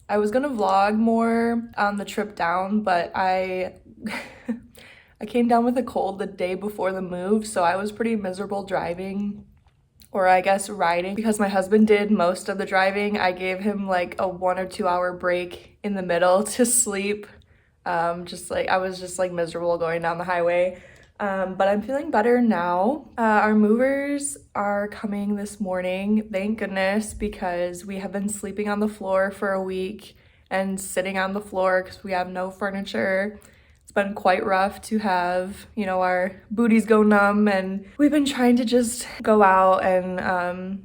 I was gonna vlog more on the trip down, but I I came down with a cold the day before the move, so I was pretty miserable driving, or I guess riding, because my husband did most of the driving. I gave him like a 1 or 2 hour break in the middle to sleep. Just like I was just like miserable going down the highway. But I'm feeling better now. Our movers are coming this morning, thank goodness, because we have been sleeping on the floor for a week and sitting on the floor because we have no furniture. It's been quite rough to have, our booties go numb, and we've been trying to just go out and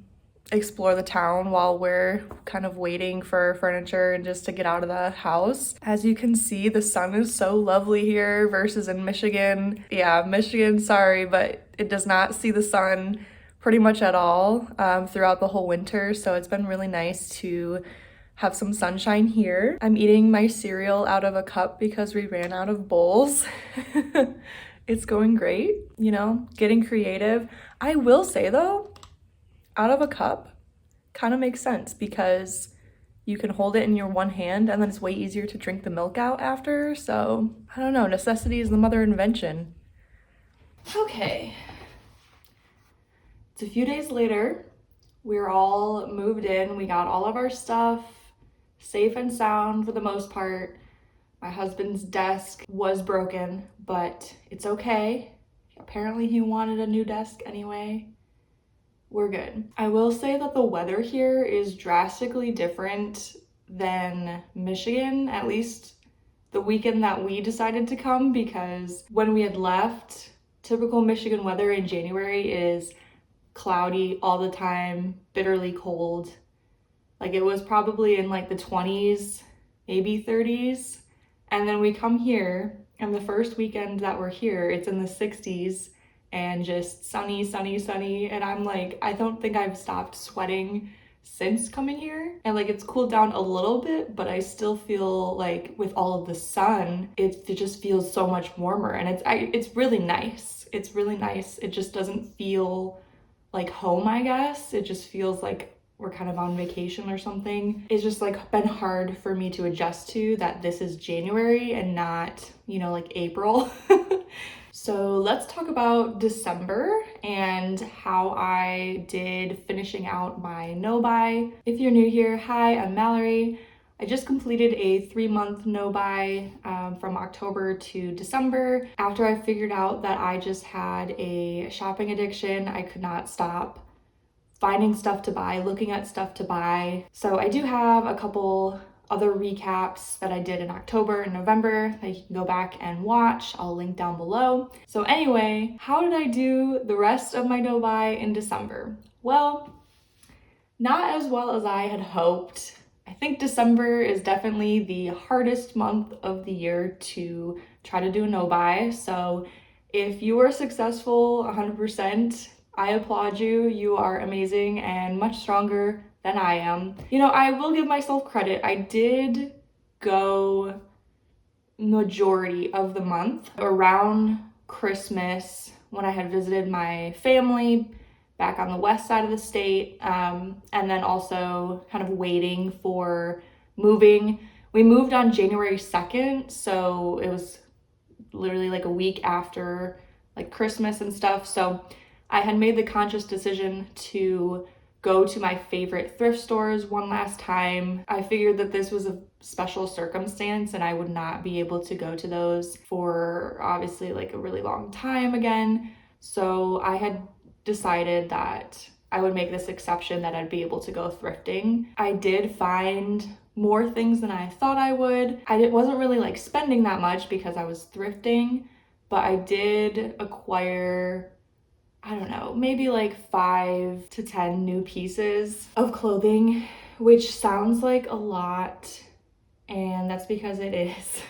explore the town while we're kind of waiting for furniture and just to get out of the house. As you can see, the sun is so lovely here versus in Michigan. Yeah, Michigan, sorry, but it does not see the sun pretty much at all throughout the whole winter. So it's been really nice to have some sunshine here. I'm eating my cereal out of a cup because we ran out of bowls. It's going great, getting creative. I will say though, out of a cup kind of makes sense because you can hold it in your one hand and then it's way easier to drink the milk out after. So I don't know, necessity is the mother of invention. Okay, it's a few days later. We're all moved in. We got all of our stuff safe and sound for the most part. My husband's desk was broken, but it's okay. Apparently he wanted a new desk anyway. We're good. I will say that the weather here is drastically different than Michigan, at least the weekend that we decided to come, because when we had left, typical Michigan weather in January is cloudy all the time, bitterly cold. Like it was probably in like the 20s, maybe 30s. And then we come here, and the first weekend that we're here, it's in the 60s and just sunny, sunny, sunny. And I'm like, I don't think I've stopped sweating since coming here. And like it's cooled down a little bit, but I still feel like with all of the sun, it just feels so much warmer. And it's really nice. It's really nice. It just doesn't feel like home, I guess. It just feels like we're kind of on vacation or something. It's just like been hard for me to adjust to that this is January and not, like April. So let's talk about December and how I did finishing out my no-buy. If you're new here, hi, I'm Mallory. I just completed a 3-month no-buy from October to December after I figured out that I just had a shopping addiction. I could not stop finding stuff to buy, looking at stuff to buy. So I do have a couple other recaps that I did in October and November that you can go back and watch. I'll link down below. So anyway, how did I do the rest of my no-buy in December? Well, not as well as I had hoped. I think December is definitely the hardest month of the year to try to do a no-buy. So if you were successful 100%, I applaud you. You are amazing and much stronger than I am. I will give myself credit. I did go majority of the month around Christmas when I had visited my family back on the west side of the state, and then also kind of waiting for moving. We moved on January 2nd, so it was literally like a week after like Christmas and stuff. So I had made the conscious decision to go to my favorite thrift stores one last time. I figured that this was a special circumstance and I would not be able to go to those for obviously like a really long time again. So I had decided that I would make this exception, that I'd be able to go thrifting. I did find more things than I thought I would. Wasn't really like spending that much because I was thrifting, but I did acquire, I don't know, maybe like 5 to 10 new pieces of clothing, which sounds like a lot, and that's because it is.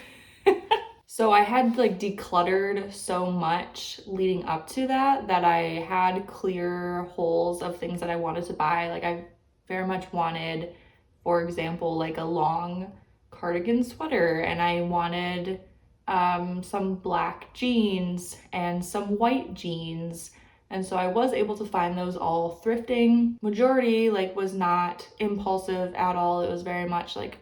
So I had like decluttered so much leading up to that I had clear holes of things that I wanted to buy. Like I very much wanted, for example, like a long cardigan sweater, and I wanted some black jeans and some white jeans. And so I was able to find those all thrifting. Majority like was not impulsive at all. It was very much like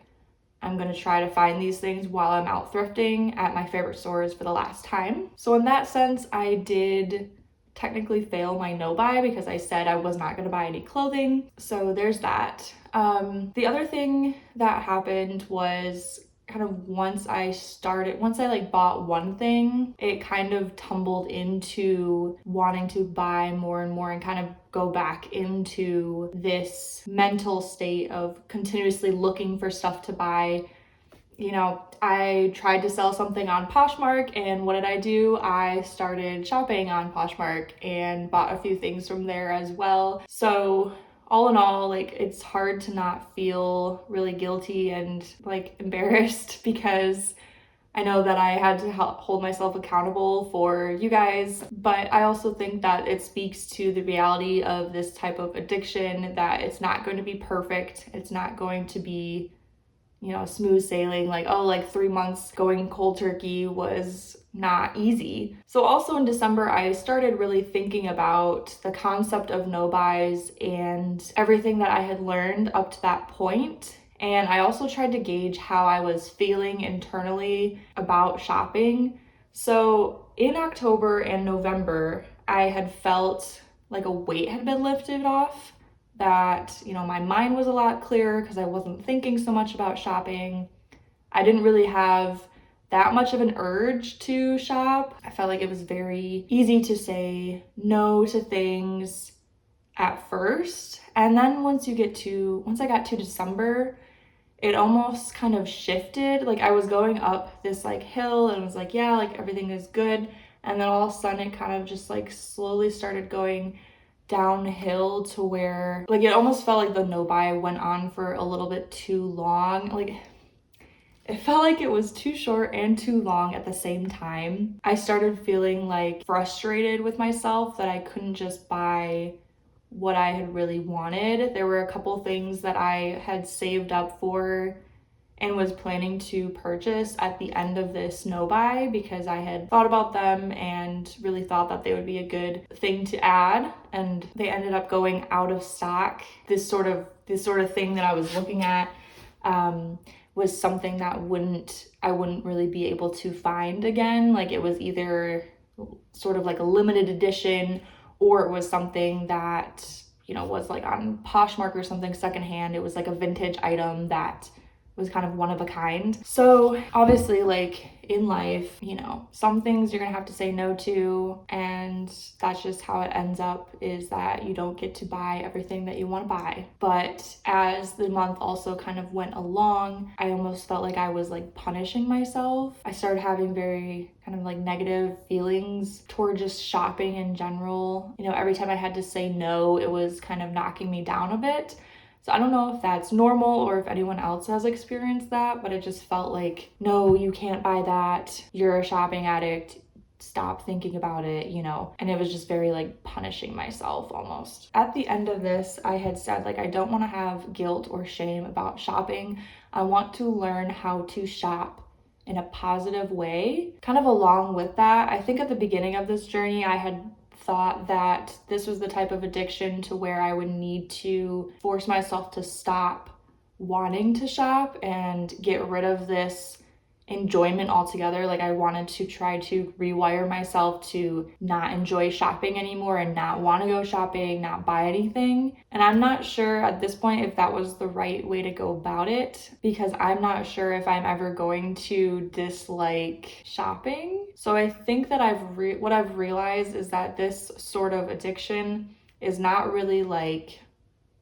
I'm gonna try to find these things while I'm out thrifting at my favorite stores for the last time. So in that sense, I did technically fail my no buy because I said I was not gonna buy any clothing. So there's that. The other thing that happened was kind of once I like bought one thing, it kind of tumbled into wanting to buy more and more and kind of go back into this mental state of continuously looking for stuff to buy. You know, I tried to sell something on Poshmark, and what did I do? I started shopping on Poshmark and bought a few things from there as well. So all in all, like, it's hard to not feel really guilty and like embarrassed because I know that I had to hold myself accountable for you guys, but I also think that it speaks to the reality of this type of addiction, that it's not going to be perfect. It's not going to be, you know, smooth sailing, like, oh, like 3 months going cold turkey was not easy. So also in December, I started really thinking about the concept of no buys and everything that I had learned up to that point. And I also tried to gauge how I was feeling internally about shopping. So in October and November, I had felt like a weight had been lifted off, that, you know, my mind was a lot clearer because I wasn't thinking so much about shopping. I didn't really have that much of an urge to shop. I felt like it was very easy to say no to things at first. And then once I got to December, it almost kind of shifted. Like, I was going up this like hill and was like, yeah, like everything is good. And then all of a sudden it kind of just like slowly started going downhill to where, like, it almost felt like the no buy went on for a little bit too long. Like, it felt like it was too short and too long at the same time. I started feeling like frustrated with myself that I couldn't just buy what I had really wanted. There were a couple things that I had saved up for and was planning to purchase at the end of this no buy because I had thought about them and really thought that they would be a good thing to add, and they ended up going out of stock. This sort of thing that I was looking at was something that I wouldn't really be able to find again. Like, it was either sort of like a limited edition, or it was something that, you know, was like on Poshmark or something secondhand. It was like a vintage item that was kind of one of a kind. So obviously, like, in life, you know, some things you're gonna have to say no to, and that's just how it ends up, is that you don't get to buy everything that you want to buy. But as the month also kind of went along, I almost felt like I was like punishing myself. I started having very kind of like negative feelings toward just shopping in general. You know, every time I had to say no, it was kind of knocking me down a bit. So I don't know if that's normal or if anyone else has experienced that, but it just felt like, no, you can't buy that. You're a shopping addict. Stop thinking about it, you know? And it was just very like punishing myself almost. At the end of this, I had said, like, I don't want to have guilt or shame about shopping. I want to learn how to shop in a positive way. Kind of along with that, I think at the beginning of this journey, I had thought that this was the type of addiction to where I would need to force myself to stop wanting to shop and get rid of this enjoyment altogether. Like, I wanted to try to rewire myself to not enjoy shopping anymore and not want to go shopping, not buy anything. And I'm not sure at this point if that was the right way to go about it, because I'm not sure if I'm ever going to dislike shopping. So I think that what I've realized is that this sort of addiction is not really like,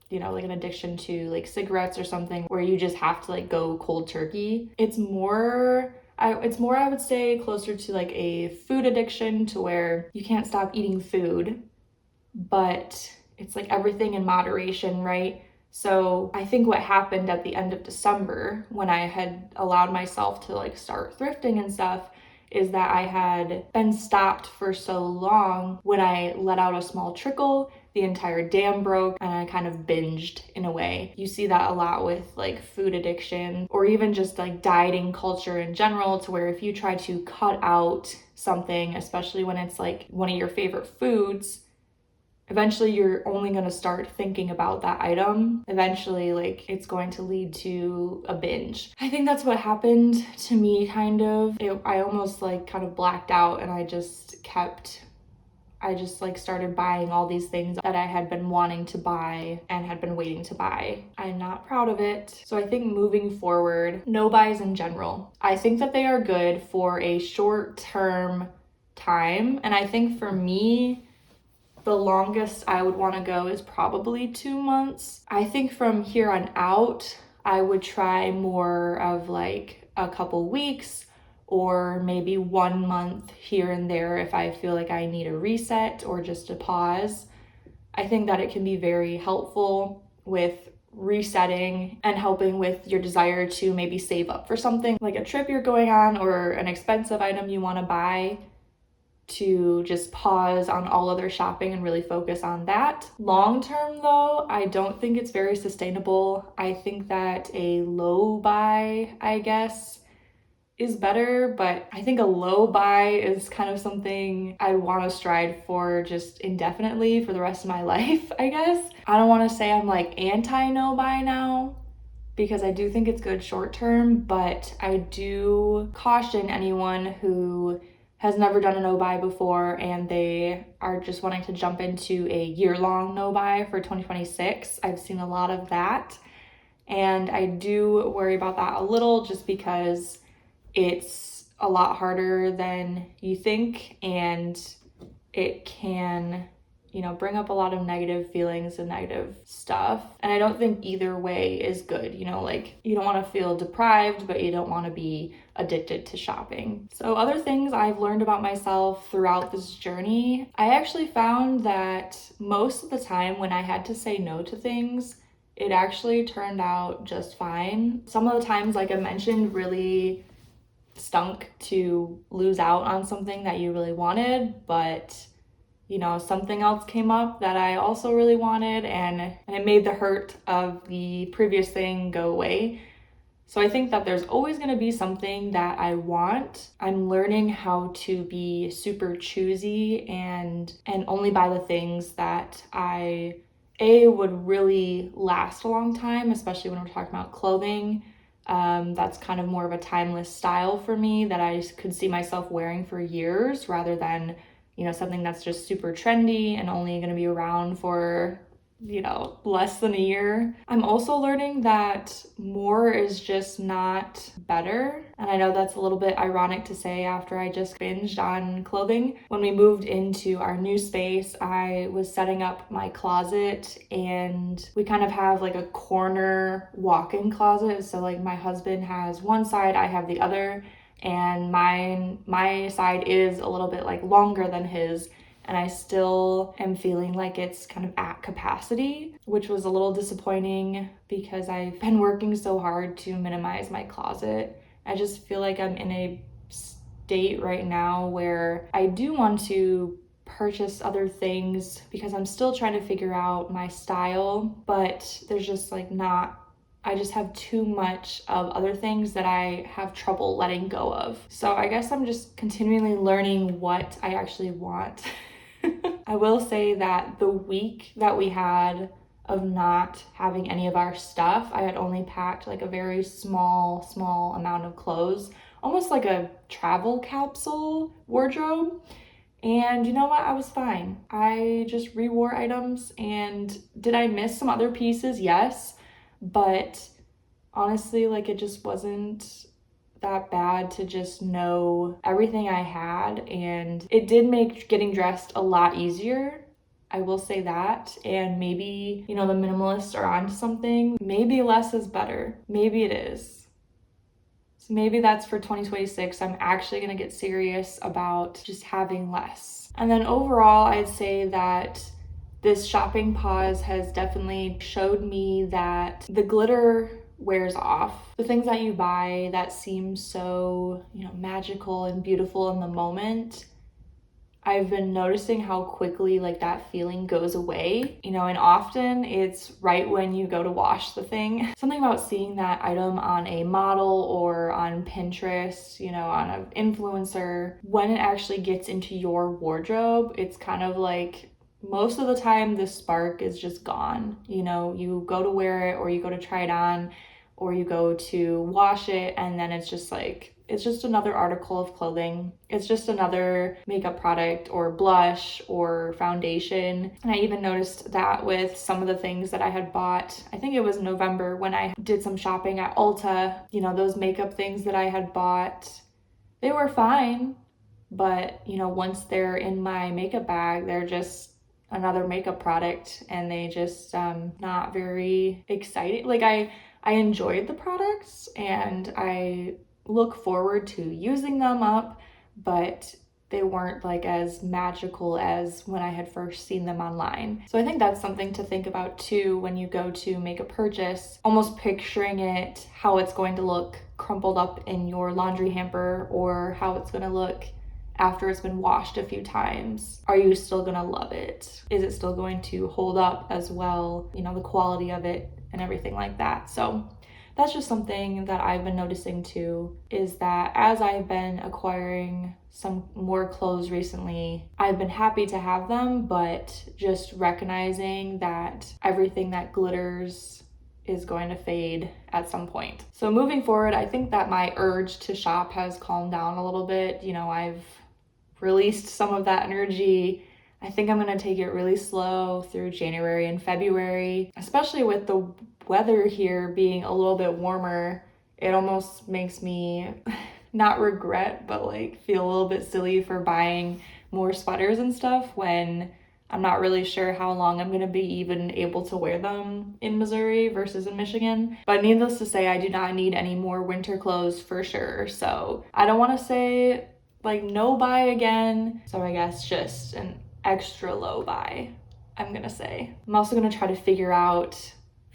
you know, like an addiction to like cigarettes or something where you just have to like go cold turkey. It's more, I would say, closer to like a food addiction, to where you can't stop eating food, but it's like everything in moderation, right? So I think what happened at the end of December, when I had allowed myself to like start thrifting and stuff, is that I had been stopped for so long. When I let out a small trickle, the entire dam broke and I kind of binged in a way. You see that a lot with like food addiction, or even just like dieting culture in general, to where if you try to cut out something, especially when it's like one of your favorite foods, eventually you're only going to start thinking about that item. Eventually, like, it's going to lead to a binge. I think that's what happened to me, kind of. I almost like kind of blacked out, and I just like started buying all these things that I had been wanting to buy and had been waiting to buy. I'm not proud of it. So I think moving forward, no buys in general. I think that they are good for a short term time. And I think for me, the longest I would want to go is probably 2 months. I think from here on out, I would try more of like a couple weeks or maybe 1 month here and there if I feel like I need a reset or just a pause. I think that it can be very helpful with resetting and helping with your desire to maybe save up for something like a trip you're going on or an expensive item you want to buy, to just pause on all other shopping and really focus on that. Long term though, I don't think it's very sustainable. I think that a low buy, I guess, is better, but I think a low buy is kind of something I want to strive for just indefinitely for the rest of my life, I guess. I don't want to say I'm like anti no buy now, because I do think it's good short term, but I do caution anyone who has never done a no buy before and they are just wanting to jump into a year-long no buy for 2026. I've seen a lot of that, and I do worry about that a little just because it's a lot harder than you think, and it can, bring up a lot of negative feelings and negative stuff. And I don't think either way is good. Like, you don't want to feel deprived, but you don't want to be addicted to shopping. So other things I've learned about myself throughout this journey, I actually found that most of the time when I had to say no to things, it actually turned out just fine. Some of the times, like I mentioned, really stunk to lose out on something that you really wanted, but something else came up that I also really wanted, and it made the hurt of the previous thing go away. So I think that there's always going to be something that I want. I'm learning how to be super choosy and only buy the things that I would really last a long time, especially when we're talking about clothing. That's kind of more of a timeless style for me that I could see myself wearing for years, rather than something that's just super trendy and only going to be around for less than a year. I'm also learning that more is just not better. And I know that's a little bit ironic to say after I just binged on clothing. When we moved into our new space, I was setting up my closet, and we kind of have like a corner walk-in closet. So like my husband has one side, I have the other, and my side is a little bit like longer than his, and I still am feeling like it's kind of at capacity, which was a little disappointing because I've been working so hard to minimize my closet. I just feel like I'm in a state right now where I do want to purchase other things because I'm still trying to figure out my style, but there's just like I just have too much of other things that I have trouble letting go of. So I guess I'm just continually learning what I actually want. I will say that the week that we had of not having any of our stuff, I had only packed like a very small amount of clothes, almost like a travel capsule wardrobe. And you know what? I was fine. I just re-wore items. And did I miss some other pieces? Yes. But honestly, like, it just wasn't that bad to just know everything I had, and it did make getting dressed a lot easier. I will say that. And maybe, the minimalists are onto something. Maybe less is better. Maybe it is. So maybe that's for 2026. I'm actually going to get serious about just having less. And then overall, I'd say that this shopping pause has definitely showed me that the glitter wears off. The things that you buy that seem so, magical and beautiful in the moment, I've been noticing how quickly like that feeling goes away, and often it's right when you go to wash the thing. Something about seeing that item on a model or on Pinterest, on an influencer, when it actually gets into your wardrobe, it's kind of like most of the time the spark is just gone. You know, you go to wear it or you go to try it on or you go to wash it, and then it's just like, it's just another article of clothing. It's just another makeup product or blush or foundation. And I even noticed that with some of the things that I had bought. I think it was November when I did some shopping at Ulta. You know, those makeup things that I had bought, they were fine. But, you know, once they're in my makeup bag, they're just another makeup product, and they just not very exciting. Like I enjoyed the products and I look forward to using them up, but they weren't like as magical as when I had first seen them online. So I think that's something to think about too when you go to make a purchase, almost picturing it, how it's going to look crumpled up in your laundry hamper, or how it's going to look after it's been washed a few times. Are you still gonna love it? Is it still going to hold up as well? You know, the quality of it and everything like that. So that's just something that I've been noticing too, is that as I've been acquiring some more clothes recently, I've been happy to have them, but just recognizing that everything that glitters is going to fade at some point. So moving forward, I think that my urge to shop has calmed down a little bit. You know, I've released some of that energy. I think I'm gonna take it really slow through January and February, especially with the weather here being a little bit warmer. It almost makes me not regret, but like feel a little bit silly for buying more sweaters and stuff when I'm not really sure how long I'm gonna be even able to wear them in Missouri versus in Michigan. But needless to say, I do not need any more winter clothes for sure. So I don't wanna say like no buy again. So I guess just an extra low buy, I'm gonna say. I'm also gonna try to figure out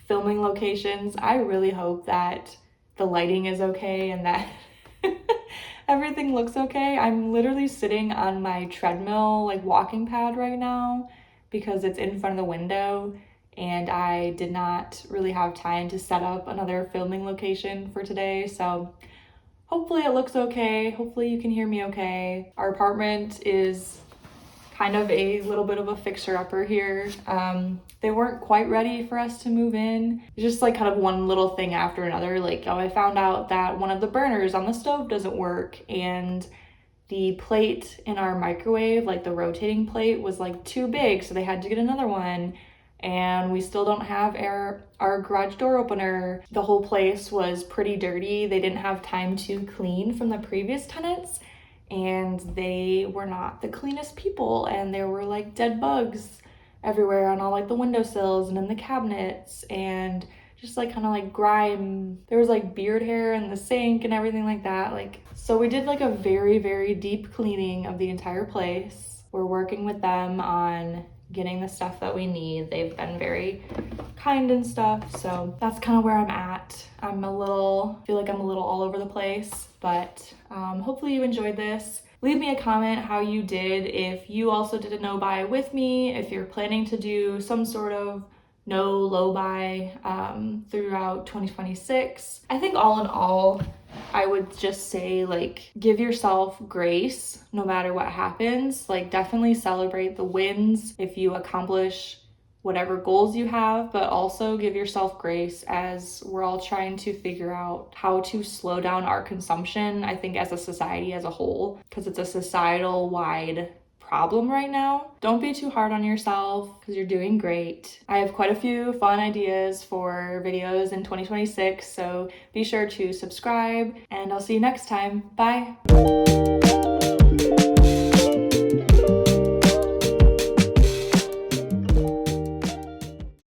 filming locations. I really hope that the lighting is okay and that everything looks okay. I'm literally sitting on my treadmill, like walking pad right now, because it's in front of the window, and I did not really have time to set up another filming location for today. So hopefully it looks okay. Hopefully you can hear me okay. Our apartment is kind of a little bit of a fixer-upper here. They weren't quite ready for us to move in. It's just like kind of one little thing after another. Like, oh, I found out that one of the burners on the stove doesn't work, and the plate in our microwave, like the rotating plate, was like too big, so they had to get another one. And we still don't have our garage door opener. The whole place was pretty dirty. They didn't have time to clean from the previous tenants, and they were not the cleanest people, and there were like dead bugs everywhere on all like the windowsills and in the cabinets, and just like kind of like grime. There was like beard hair in the sink and everything like that. Like, so we did like a very, very deep cleaning of the entire place. We're working with them on getting the stuff that we need. They've been very kind and stuff. So that's kind of where I'm at. I feel like I'm a little all over the place, but hopefully you enjoyed this. Leave me a comment how you did, if you also did a no buy with me, if you're planning to do some sort of no low buy throughout 2026. I think all in all, I would just say, like, give yourself grace no matter what happens. Like, definitely celebrate the wins if you accomplish whatever goals you have, but also give yourself grace as we're all trying to figure out how to slow down our consumption, I think, as a society as a whole, because it's a societal wide problem right now. Don't be too hard on yourself because you're doing great. I have quite a few fun ideas for videos in 2026, so be sure to subscribe, and I'll see you next time. Bye.